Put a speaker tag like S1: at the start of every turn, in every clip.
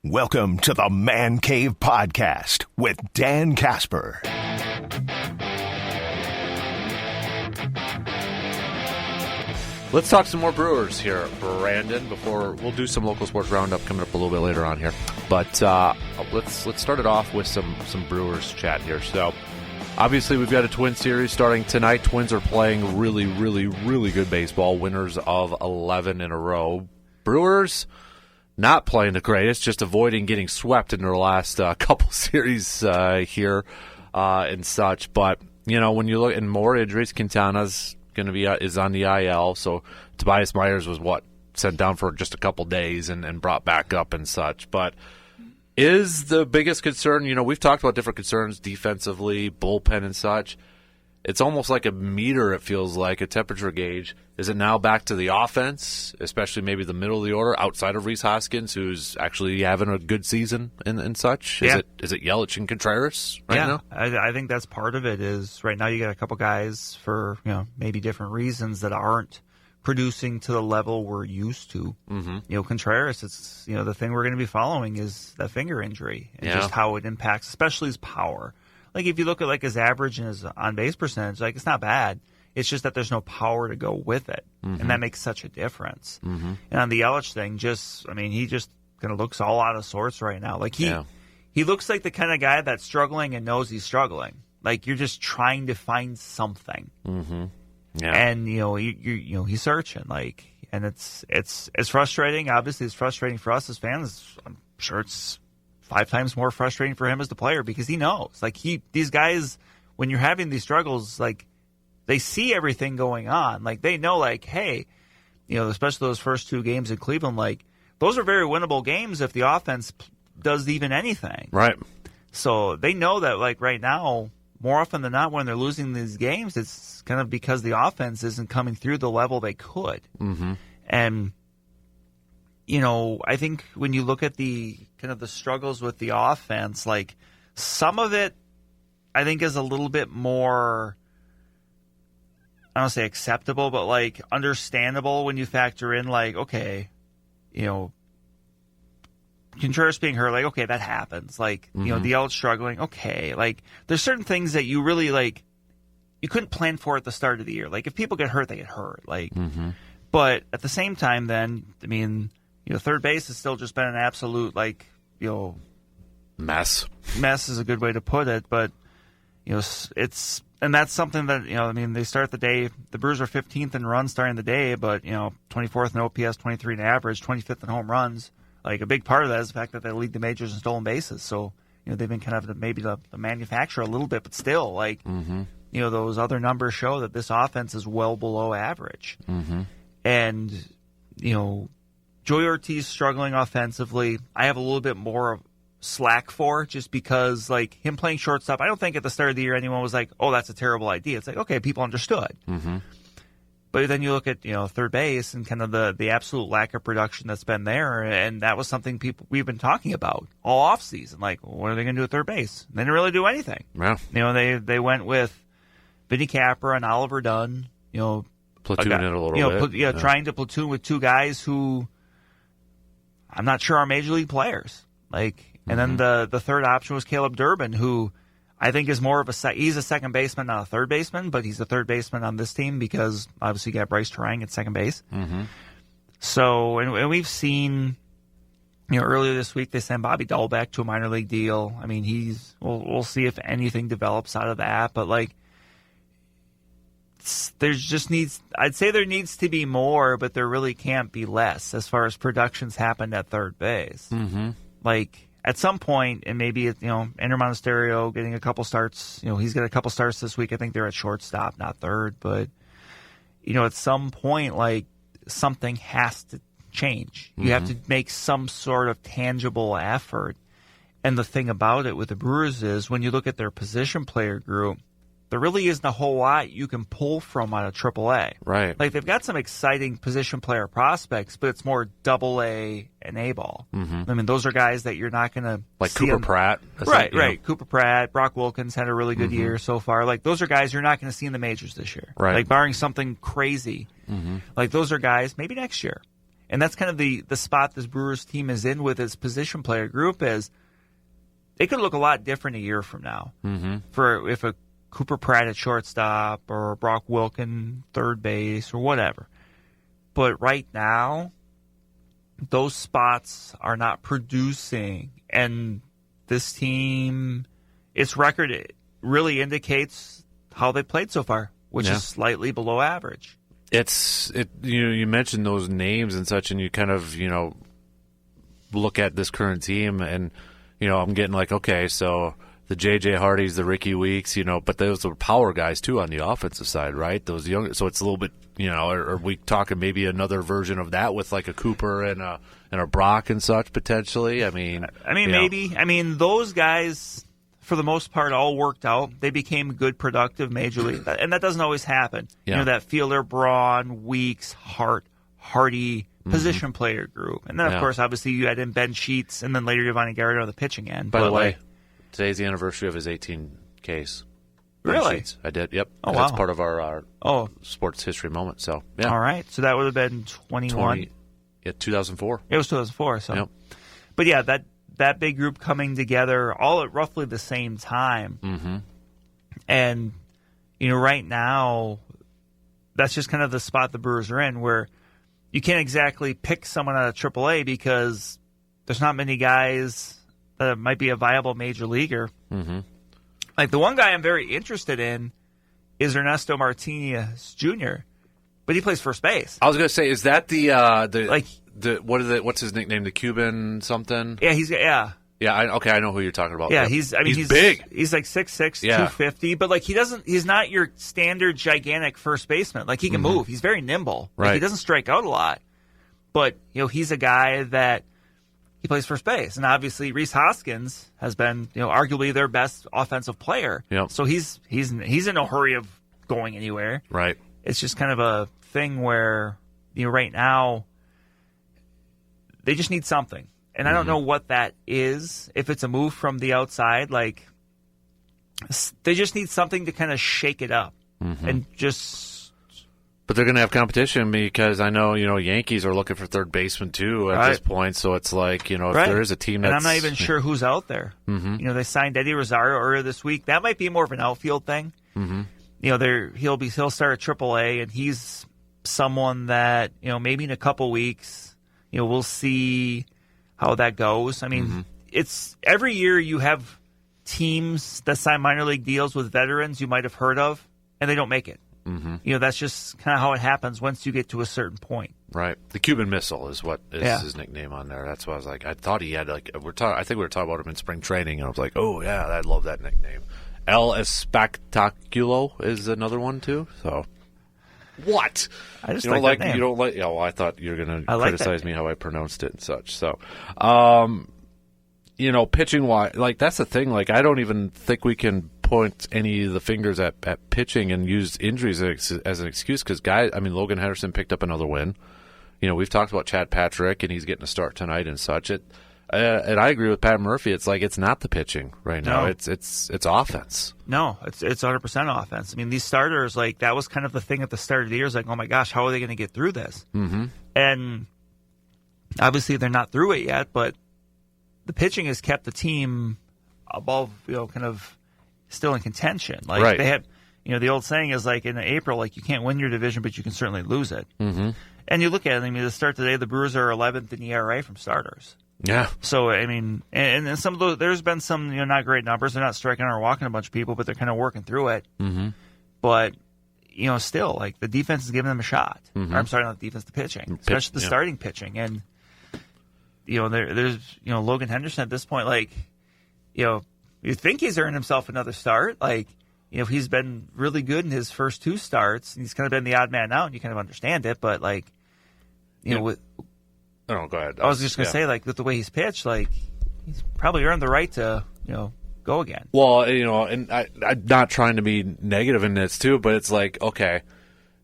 S1: Welcome to the Man Cave Podcast with Dan Casper.
S2: Let's talk some more Brewers here, Brandon, before we'll do some local sports roundup coming up a little bit later on here. But let's start it off with some Brewers chat here. So obviously we've got a Twins series starting tonight. Twins are playing really, really, really good baseball, winners of 11 in a row. Brewers not playing the greatest, just avoiding getting swept in their last couple series here and such. But, you know, when you look, and more injuries, Quintana's going to be is on the IL, so Tobias Myers was sent down for just a couple days and brought back up and such. But is the biggest concern, you know, we've talked about different concerns defensively, bullpen and such. It's almost like a meter, it feels like, a temperature gauge. Is it now back to the offense, especially maybe the middle of the order, outside of Rhys Hoskins, who's actually having a good season and such? Is it Yelich and Contreras now?
S3: I think that's part of it. Is right now you got a couple guys for, you know, maybe different reasons that aren't producing to the level we're used to. Mm-hmm. You know, Contreras, it's, you know, the thing we're going to be following is that finger injury and just how it impacts, especially his power. Like, if you look at, like, his average and his on-base percentage, like, it's not bad. It's just that there's no power to go with it, and that makes such a difference. Mm-hmm. And on the Yelich thing, he just kind of looks all out of sorts right now. Like, he looks like the kind of guy that's struggling and knows he's struggling. Like, you're just trying to find something. Mm-hmm. Yeah. And, you know, he's searching. Like, and it's frustrating. Obviously, it's frustrating for us as fans. I'm sure it's 5 times more frustrating for him as the player because he knows. Like, these guys, when you're having these struggles, like, they see everything going on. Like, they know, like, hey, you know, especially those first 2 games in Cleveland, like, those are very winnable games if the offense does even anything.
S2: Right.
S3: So they know that, like, right now, more often than not, when they're losing these games, it's kind of because the offense isn't coming through the level they could. Mm-hmm. And, you know, I think when you look at the kind of the struggles with the offense, like, some of it, I think, is a little bit more, I don't say acceptable, but, like, understandable when you factor in, like, okay, you know, Contreras being hurt, like, okay, that happens. Like, you know, the Yelich struggling, okay. Like, there's certain things that you really, like, you couldn't plan for at the start of the year. Like, if people get hurt, they get hurt. Like, but at the same time, then, I mean, you know, third base has still just been an absolute, like, you know,
S2: mess.
S3: Mess is a good way to put it, but, you know, it's, and that's something that, you know, I mean, they start the day, the Brewers are 15th in runs starting the day, but, you know, 24th in OPS, 23 in average, 25th in home runs. Like, a big part of that is the fact that they lead the majors in stolen bases. So, you know, they've been kind of maybe the manufacturer a little bit, but still, like, you know, those other numbers show that this offense is well below average. And, you know, Joey Ortiz struggling offensively, I have a little bit more slack for, just because, like, him playing shortstop, I don't think at the start of the year anyone was like, oh, that's a terrible idea. It's like, okay, people understood. But then you look at, you know, third base and kind of the absolute lack of production that's been there, and that was something we've been talking about all offseason. Like, well, what are they going to do at third base? They didn't really do anything.
S2: Yeah.
S3: You know, they went with Vinny Capra and Oliver Dunn, you know.
S2: Platooning it a little bit.
S3: Trying to platoon with 2 guys who I'm not sure are major league players. Like, and then the third option was Caleb Durbin, who I think is more of he's a second baseman, not a third baseman, but he's a third baseman on this team because obviously you got Bryce Terang at second base. So, and we've seen, you know, earlier this week they sent Bobby Dahlbeck to a minor league deal. I mean, we'll see if anything develops out of that, but, like, I'd say there needs to be more, but there really can't be less as far as production's happened at third base. Like, at some point, and maybe, you know, Ender Monasterio getting a couple starts, you know, he's got a couple starts this week. I think they're at shortstop, not third. But, you know, at some point, like, something has to change. You have to make some sort of tangible effort. And the thing about it with the Brewers is when you look at their position player group, there really isn't a whole lot you can pull from out of AAA.
S2: Right.
S3: Like, they've got some exciting position player prospects, but it's more AA and A-ball. I mean, those are guys that you're not going to
S2: like Cooper Pratt.
S3: Right. Cooper Pratt, Brock Wilkins had a really good year so far. Like, those are guys you're not going to see in the majors this year.
S2: Right.
S3: Like, barring something crazy. Like, those are guys maybe next year. And that's kind of the spot this Brewers team is in with its position player group is they could look a lot different a year from now.
S2: Mm-hmm.
S3: For if a Cooper Pratt at shortstop or Brock Wilken third base or whatever. But right now, those spots are not producing. And this team, its record really indicates how they played so far, which is slightly below average.
S2: You mentioned those names and such, and you kind of, look at this current team, and, I'm getting like, okay, so the J.J. Hardys, the Ricky Weeks, but those are power guys, too, on the offensive side, right? Those young, so it's a little bit, are we talking maybe another version of that with like a Cooper and a Brock and such, potentially? I mean,
S3: maybe. I mean, those guys, for the most part, all worked out. They became good, productive major league, and that doesn't always happen.
S2: Yeah.
S3: That Fielder, Braun, Weeks, Hardy position player group, and then of course, obviously, you had in Ben Sheets, and then later Giovanni Garrett on the pitching end.
S2: By the way, today's the anniversary of his 18 Ks.
S3: Really?
S2: Sheets. I did. Yep.
S3: Oh,
S2: That's
S3: wow.
S2: part of our sports history moment. So yeah.
S3: All right. So that would have been 21.
S2: 2004.
S3: It was 2004. So,
S2: yep.
S3: But yeah, that big group coming together all at roughly the same time.
S2: Mm-hmm.
S3: And, right now, that's just kind of the spot the Brewers are in where you can't exactly pick someone out of AAA because there's not many guys that might be a viable major leaguer.
S2: Mm-hmm.
S3: Like the one guy I'm very interested in is Ernesto Martinez Jr., but he plays first base.
S2: I was going to say, is that what's his nickname? The Cuban something?
S3: Yeah,
S2: Yeah, I know who you're talking about.
S3: Yeah,
S2: Yep.
S3: he's
S2: big.
S3: He's like 6'6", 250, but like he's not your standard gigantic first baseman. Like he can move. He's very nimble. Like,
S2: Right.
S3: he doesn't strike out a lot. But, he's a guy that he plays first base. And obviously Rhys Hoskins has been, arguably their best offensive player.
S2: Yep.
S3: So he's in no hurry of going anywhere.
S2: Right.
S3: It's just kind of a thing where, right now they just need something. And I don't know what that is. If it's a move from the outside, like they just need something to kind of shake it up and just.
S2: But they're going to have competition because I know, Yankees are looking for third baseman too at this point. So it's like, if there is a team that's.
S3: And I'm not even sure who's out there. Mm-hmm. They signed Eddie Rosario earlier this week. That might be more of an outfield thing. Mm-hmm. He'll start at AAA, and he's someone that, maybe in a couple weeks, we'll see how that goes. I mean, it's every year you have teams that sign minor league deals with veterans you might have heard of, and they don't make it. Mm-hmm. That's just kind of how it happens once you get to a certain point.
S2: Right. The Cuban Missile is what is his nickname on there. That's why I was like, I thought he had like I think we were talking about him in spring training, and I was like, oh yeah, I love that nickname. El Espectaculo is another one too. So. What?
S3: I just
S2: you don't
S3: like
S2: like
S3: that
S2: you don't like. Yeah, well, I thought you were going to criticize me how I pronounced it and such. So, pitching wise, like that's the thing. Like I don't even think we can point any of the fingers at pitching and use injuries as an excuse because guys. I mean, Logan Henderson picked up another win. We've talked about Chad Patrick and he's getting a start tonight and such. And I agree with Pat Murphy. It's like it's not the pitching right now.
S3: No.
S2: It's offense.
S3: No, it's 100% offense. I mean, these starters, like that was kind of the thing at the start of the year. Is like, oh my gosh, how are they going to get through this? Mm-hmm. And obviously, they're not through it yet. But the pitching has kept the team above, kind of still in contention. Like
S2: right.
S3: They have, the old saying is like in April, like you can't win your division, but you can certainly lose it.
S2: Mm-hmm.
S3: And you look at it. I mean, to start today, the Brewers are 11th in ERA from starters.
S2: Yeah.
S3: So, I mean, and some of those, there's been some, not great numbers. They're not striking or walking a bunch of people, but they're kind of working through it. Mm-hmm. But, still, like, the defense is giving them a shot. Mm-hmm. Or, I'm sorry, not the defense, the pitching. Especially the starting pitching. And, there's, Logan Henderson at this point, like, you think he's earned himself another start. Like, he's been really good in his first two starts. And he's kind of been the odd man out, and you kind of understand it. But, like, with...
S2: Oh, go ahead.
S3: I was just going to say, like, with the way he's pitched, like, he's probably earned the right to, go again.
S2: Well, and I'm not trying to be negative in this, too, but it's like, okay,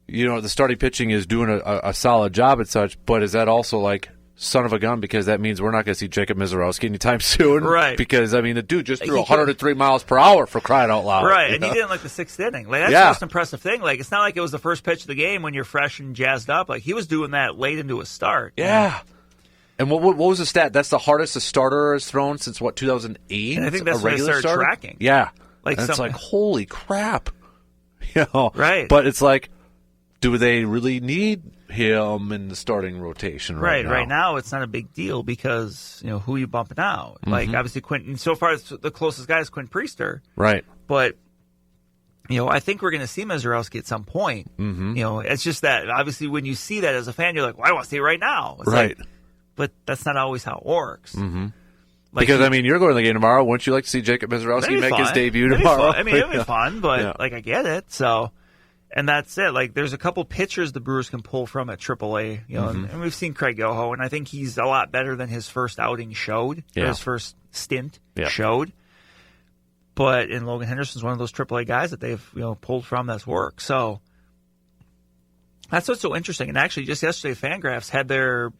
S2: the starting pitching is doing a solid job and such, but is that also, like, son of a gun, because that means we're not going to see Jacob Mizorowski anytime soon.
S3: Right.
S2: Because, I mean, the dude just threw 103 miles per hour, for crying out loud.
S3: Right, and he didn't like the sixth inning. Like, that's the most impressive thing. Like, it's not like it was the first pitch of the game when you're fresh and jazzed up. Like, he was doing that late into his start.
S2: Yeah. And what was the stat? That's the hardest a starter has thrown since, 2008?
S3: And I think that's
S2: a
S3: when they
S2: regular
S3: started
S2: starter?
S3: tracking.
S2: Yeah.
S3: Like,
S2: and it's like, holy crap.
S3: Right.
S2: But it's like, do they really need him in the starting rotation right now?
S3: Right now, it's not a big deal because, who are you bumping out? Like, obviously, Quentin, so far, the closest guy is Quinn Priester.
S2: Right.
S3: But, I think we're going to see Mizorowski at some point. Mm-hmm. It's just that, obviously, when you see that as a fan, you're like, well, I want to see it right now. It's
S2: right.
S3: Like, but that's not always how it works.
S2: Mm-hmm. Like, because, you're going to the game tomorrow. Wouldn't you like to see Jacob Mizorowski make his debut tomorrow?
S3: It'll be fun, but, I get it. So... And that's it. Like, there's a couple pitchers the Brewers can pull from at AAA. And we've seen Craig Yoho, and I think he's a lot better than his first outing showed. Yeah. His first stint showed. But and Logan Henderson's one of those AAA guys that they've pulled from that's worked. So that's what's so interesting. And actually, just yesterday, Fangraphs had their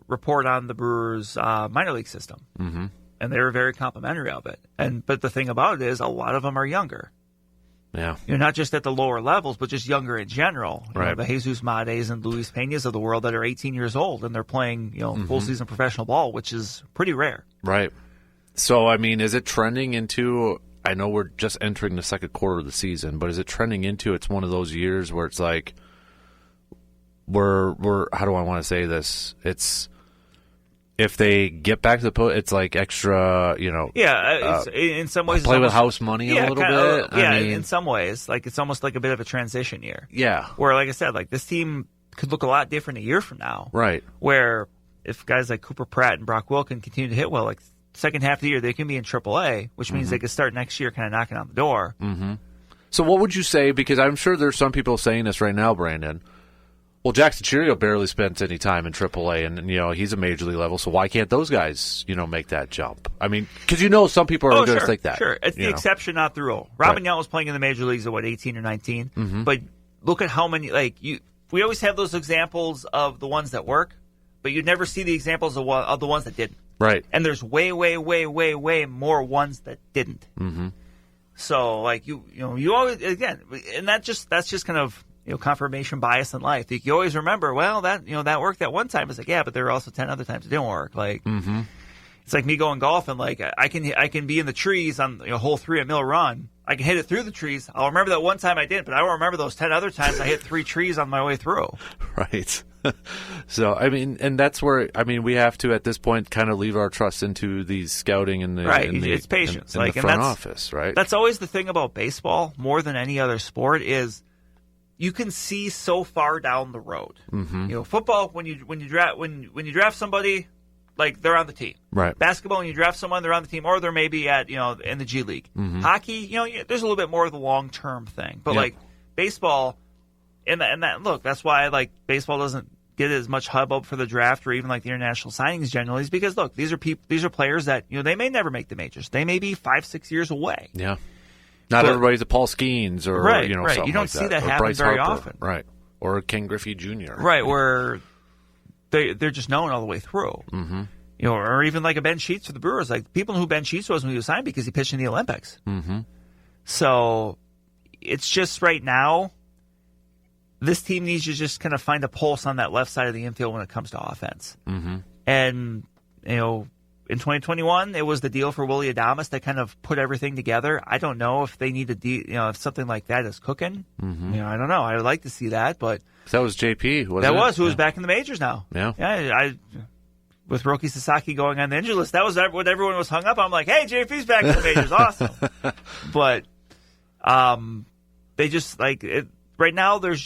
S3: report on the Brewers' minor league system, and they were very complimentary of it. But the thing about it is, a lot of them are younger.
S2: Yeah.
S3: Not just at the lower levels, but just younger in general.
S2: Right.
S3: The Jesus Mades and Luis Peñas of the world that are 18 years old and they're playing, full season professional ball, which is pretty rare.
S2: Right. So, is it trending into, I know we're just entering the second quarter of the season, but is it trending into, it's one of those years where it's like, we're how do I want to say this? It's, if they get back to the post, it's like extra,
S3: Yeah, in some ways.
S2: Play with house money a little bit.
S3: In some ways. Like, it's almost like a bit of a transition year.
S2: Yeah.
S3: Where, like I said, like, this team could look a lot different a year from now.
S2: Right.
S3: Where if guys like Cooper Pratt and Brock Wilken continue to hit well, like, second half of the year, they can be in AAA, which means they could start next year kind of knocking on the door.
S2: Mm-hmm. So what would you say, because I'm sure there's some people saying this right now, Brandon, well, Jackson Chourio barely spent any time in AAA, and he's a major league level. So why can't those guys, make that jump? Because some people are going to think that.
S3: Sure, it's the exception, not the rule. Robin Yount was playing in the major leagues at 18 or 19. Mm-hmm. But look at how many. We always have those examples of the ones that work, but you'd never see the examples of the ones that didn't.
S2: Right.
S3: And there's way, way, way, way, way more ones that didn't.
S2: Mm-hmm.
S3: So you always again, and that's just kind of. Confirmation bias in life. You always remember, well, that worked that one time. It's like, yeah, but there were also 10 other times it didn't work. Like, It's like me going golfing. Like, I can be in the trees on hole 3 at Mill Run. I can hit it through the trees. I'll remember that one time I didn't, but I won't remember those 10 other times I hit 3 trees on my way through.
S2: Right. So, and that's where, we have to, at this point, kind of leave our trust into the scouting and
S3: it's patience.
S2: In the front office, right?
S3: That's always the thing about baseball, more than any other sport, is you can see so far down the road. Mm-hmm. Football, when you draft somebody, like, they're on the team.
S2: Right.
S3: Basketball, when you draft someone, they're on the team, or they're maybe at in the G League. Mm-hmm. Hockey, there's a little bit more of the long term thing. But like baseball, and that look, that's why like baseball doesn't get as much hubbub for the draft or even like the international signings generally, is because look, these are players that they may never make the majors. They may be 5-6 years away.
S2: Yeah. Not everybody's a Paul Skeens or
S3: right.
S2: Something
S3: you don't
S2: like
S3: see that
S2: or
S3: happen
S2: Bryce
S3: very
S2: Harper.
S3: often,
S2: right? Or Ken Griffey Jr.
S3: Right, where they're just known all the way through.
S2: Mm-hmm.
S3: Or even like a Ben Sheets for the Brewers. Like, people know who Ben Sheets was when he was signed because he pitched in the Olympics.
S2: Mm-hmm.
S3: So it's just right now, this team needs to just kind of find a pulse on that left side of the infield when it comes to offense.
S2: Mm-hmm.
S3: And in 2021, it was the deal for Willy Adames that kind of put everything together. I don't know if they need if something like that is cooking.
S2: Mm-hmm.
S3: I don't know. I would like to see that, but
S2: that was JP.
S3: Who was back in the majors now.
S2: Yeah.
S3: With Roki Sasaki going on the injury list, that was what everyone was hung up on. I'm like, hey, JP's back in the majors, awesome. But they just like it, right now. They're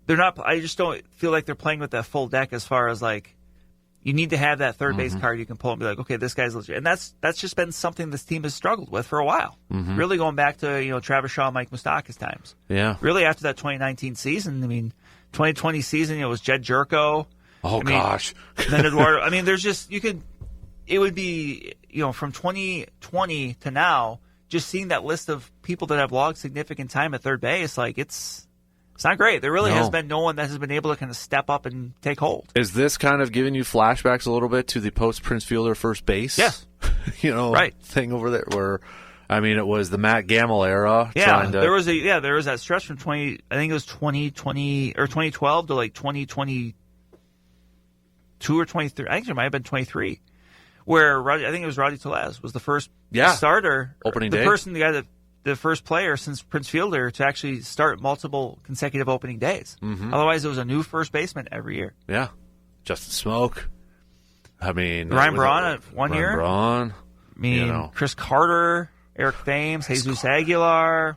S3: not. I just don't feel like they're playing with that full deck as far as like. You need to have that third base card you can pull and be like, okay, this guy's legit. And that's just been something this team has struggled with for a while.
S2: Mm-hmm.
S3: Really going back to, Travis Shaw, Mike Moustakas times.
S2: Yeah.
S3: Really after that 2019 season, 2020 season, it was Jed Jerko.
S2: Oh, gosh.
S3: Then Eduardo. There's just, it would be, from 2020 to now, just seeing that list of people that have logged significant time at third base, like it's It's not great. There really
S2: No.
S3: has been no one that has been able to kind of step up and take hold.
S2: Is this kind of giving you flashbacks a little bit to the post-Prince Fielder first base?
S3: Yes. Right.
S2: Thing over there where, I mean, it was the Matt Gamble era.
S3: Yeah,
S2: trying to,
S3: there was that stretch from 2020 or 2012 to like 2022 or 23. I think it might have been 23, where I think it was Roddy Tellez was the first starter,
S2: opening day.
S3: The first player since Prince Fielder to actually start multiple consecutive opening days.
S2: Mm-hmm.
S3: Otherwise, it was a new first baseman every year.
S2: Yeah. Justin Smoke. I mean,
S3: Ryan Braun one year.
S2: Braun.
S3: I mean, Chris Carter, Eric Thames, Jesus Aguilar.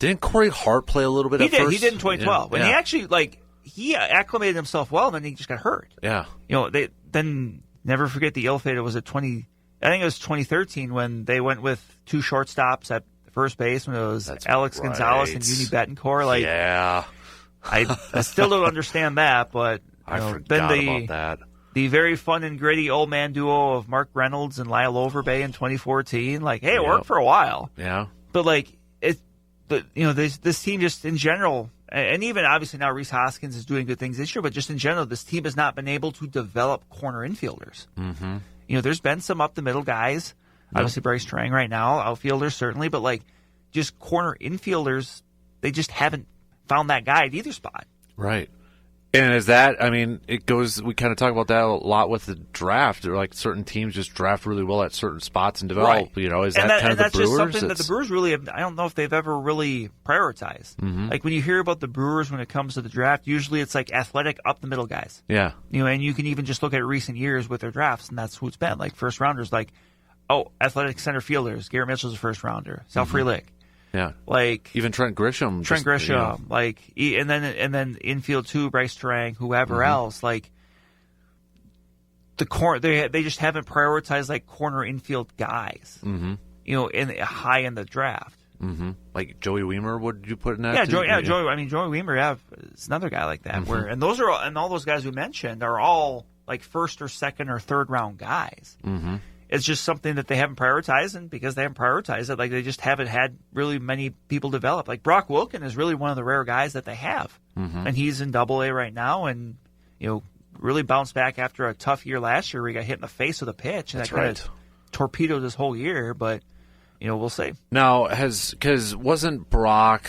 S2: Didn't Corey Hart play a little bit
S3: He
S2: at
S3: did.
S2: first?
S3: He did in 2012. And he actually, he acclimated himself well, and then he just got hurt.
S2: Yeah.
S3: They then never forget the ill-fated, was it 2013 when they went with two shortstops at first base when it was Alex Gonzalez and Uni Betancourt.
S2: Yeah.
S3: I still don't understand that, but
S2: I forgot about that.
S3: The very fun and gritty old man duo of Mark Reynolds and Lyle Overbay in 2014. It worked for a while.
S2: Yeah.
S3: But this team just in general, and even obviously now Rhys Hoskins is doing good things this year, but just in general, this team has not been able to develop corner infielders.
S2: Mm-hmm.
S3: There's been some up the middle guys. Obviously, Bryce Trang right now, outfielders certainly, but just corner infielders, they just haven't found that guy at either spot.
S2: Right. And is that, I mean, it goes, we kind of talk about that a lot with the draft. Certain teams just draft really well at certain spots and develop,
S3: Right.
S2: Is that kind of the Brewers?
S3: That's just something that the Brewers really have, I don't know if they've ever really prioritized.
S2: Mm-hmm.
S3: When you hear about the Brewers when it comes to the draft, usually it's athletic up the middle guys.
S2: Yeah.
S3: And you can even just look at recent years with their drafts, and that's who it's been. First rounders, athletic center fielders. Garrett Mitchell's a first rounder. Sal Frelick.
S2: Yeah.
S3: Even
S2: Trent Grisham.
S3: And then infield too, Bryce Trang, whoever else. They just haven't prioritized corner infield guys.
S2: Mm-hmm.
S3: High in the draft.
S2: Mm-hmm. Joey Weimer, would you put in that?
S3: Yeah,
S2: too?
S3: Joey. I mean, Joey Weimer. It's another guy like that.
S2: Mm-hmm.
S3: And all those guys we mentioned are all first or second or third round guys.
S2: Mm-hmm.
S3: It's just something that they haven't prioritized, and because they haven't prioritized it, they just haven't had really many people develop. Brock Wilken is really one of the rare guys that they have, and he's in Double-A right now, and really bounced back after a tough year last year where he got hit in the face with a pitch, and that kind of torpedoed his whole year. But we'll see.
S2: Now, wasn't Brock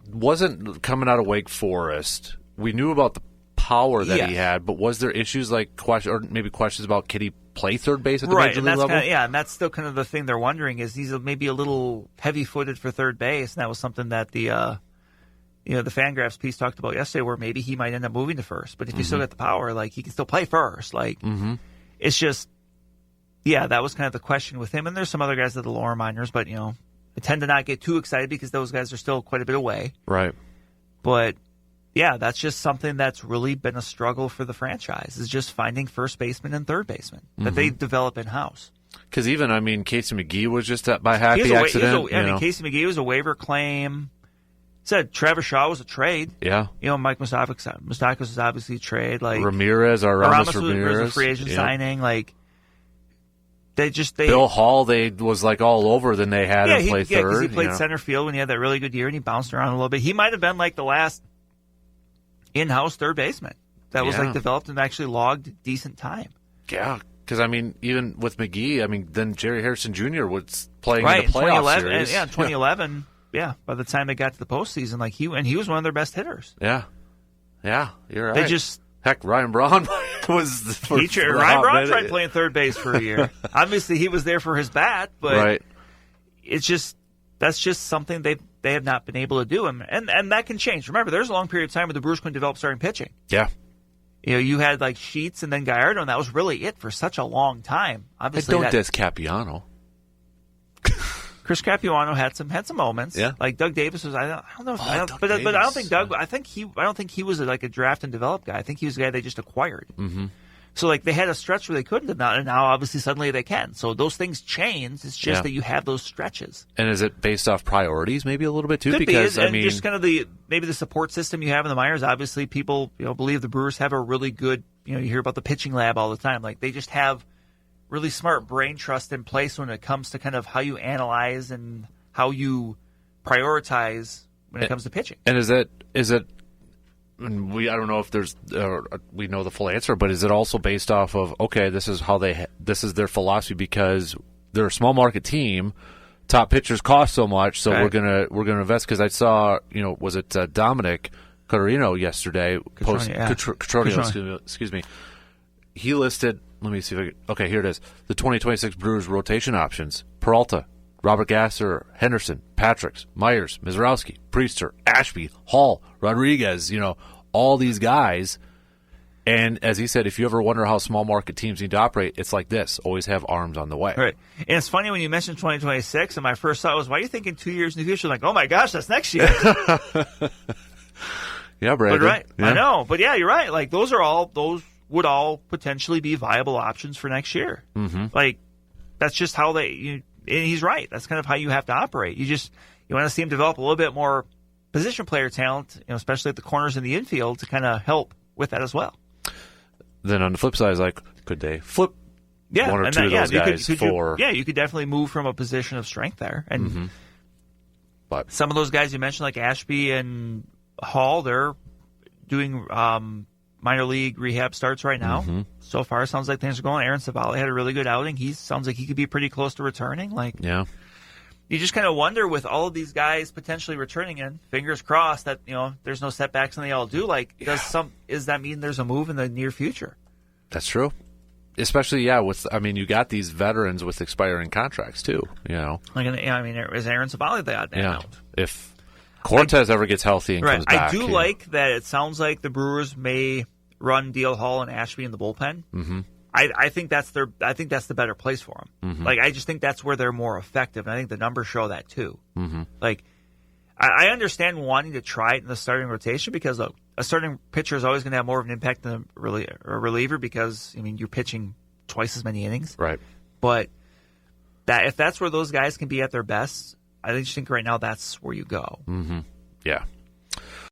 S2: wasn't coming out of Wake Forest? We knew about the power that he had, but was there issues questions about could he play third base at the major league level?
S3: And that's still kind of the thing they're wondering is he's maybe a little heavy-footed for third base, and that was something that the Fangraphs piece talked about yesterday, where maybe he might end up moving to first. But if you still got the power, he can still play first. It's just, that was kind of the question with him. And there's some other guys at the lower minors, but I tend to not get too excited because those guys are still quite a bit away.
S2: Right.
S3: But that's just something that's really been a struggle for the franchise, is just finding first baseman and third baseman that they develop in-house.
S2: Because Casey McGee was just by happy accident.
S3: Casey McGee was a waiver claim. Said Travis Shaw was a trade.
S2: Yeah.
S3: Mike Moustakas was obviously a trade.
S2: Ramos Ramirez.
S3: Was a free agent signing.
S2: Bill Hall, was all over than they had him play third.
S3: Yeah, because he played center field when he had that really good year, and he bounced around a little bit. He might have been the last in-house third baseman that was developed and actually logged decent time.
S2: Yeah, because even with McGee, then Jerry Harrison Jr. was playing in the playoff series.
S3: 2011. Yeah, by the time they got to the postseason, he was one of their best hitters.
S2: Yeah, you're right. Ryan Braun was
S3: Ryan Braun tried playing third base for a year. Obviously, he was there for his bat, but it's just that's just something they have not been able to do, and that can change. Remember, there's a long period of time where the Brewers couldn't develop starting pitching.
S2: Yeah.
S3: You had Sheets and then Gallardo, and that was really it for such a long time. Obviously,
S2: don't diss Capiano.
S3: Chris Capuano had some moments.
S2: Yeah.
S3: Doug Davis was. I don't know. But I don't think Doug. I don't think he was a draft and develop guy. I think he was a guy they just acquired.
S2: Mm-hmm.
S3: So they had a stretch where they couldn't, and now obviously suddenly they can. So those things change. It's just that you have those stretches.
S2: And is it based off priorities, maybe a little bit too?
S3: Could because be. Just kind of maybe the support system you have in the minors. Obviously, people believe the Brewers have a really good. You hear about the pitching lab all the time. They just have really smart brain trust in place when it comes to kind of how you analyze and how you prioritize when it comes to pitching.
S2: And is it? And I don't know if there's we know the full answer, but is it also based off of, okay, this is their philosophy because they're a small market team, top pitchers cost so much, so
S3: Right.
S2: we're gonna invest. Because I saw, was it Dominic Caterino yesterday?
S3: Catrone.
S2: Excuse me. He listed. Let me see if okay, here it is. The 2026 Brewers rotation options: Peralta, Robert Gasser, Henderson, Patricks, Myers, Mizrowski, Priester, Ashby, Hall, Rodriguez, all these guys. And as he said, if you ever wonder how small market teams need to operate, it's like this. Always have arms on the way.
S3: Right. And it's funny when you mentioned 2026, and my first thought was, why are you thinking 2 years in the future? Like, oh my gosh, that's next year.
S2: Yeah, Brandon.
S3: But right.
S2: Yeah.
S3: I know. But yeah, you're right. Like, those would all potentially be viable options for next year.
S2: Mm-hmm.
S3: Like, that's just how and he's right. That's kind of how you have to operate. You want to see him develop a little bit more position player talent, especially at the corners in the infield, to kind of help with that as well.
S2: Then on the flip side, it's like, could they flip one or two of those guys for?
S3: You could definitely move from a position of strength there. And
S2: But
S3: some of those guys you mentioned, like Ashby and Hall, they're doing minor league rehab starts right now.
S2: Mm-hmm.
S3: So far, sounds like things are going. Aaron Savali had a really good outing. He sounds like he could be pretty close to returning. Like,
S2: yeah.
S3: You just kind of wonder with all of these guys potentially returning in, fingers crossed that, there's no setbacks and they all do. Like, does that mean there's a move in the near future?
S2: That's true. Especially, you got these veterans with expiring contracts too,
S3: Like, is Aaron Savali the odd man out?
S2: If Cortez ever gets healthy and comes back.
S3: I do like that it sounds like the Brewers may run Dale Hall and Ashby in the bullpen. Mm-hmm. I think that's the better place for them. Mm-hmm. Like, I just think that's where they're more effective, and I think the numbers show that too. Mm-hmm. Like, I understand wanting to try it in the starting rotation because, look, a starting pitcher is always going to have more of an impact than a reliever because, you're pitching twice as many innings.
S2: Right.
S3: But if that's where those guys can be at their best, I just think right now that's where you go.
S2: Mm-hmm. Yeah.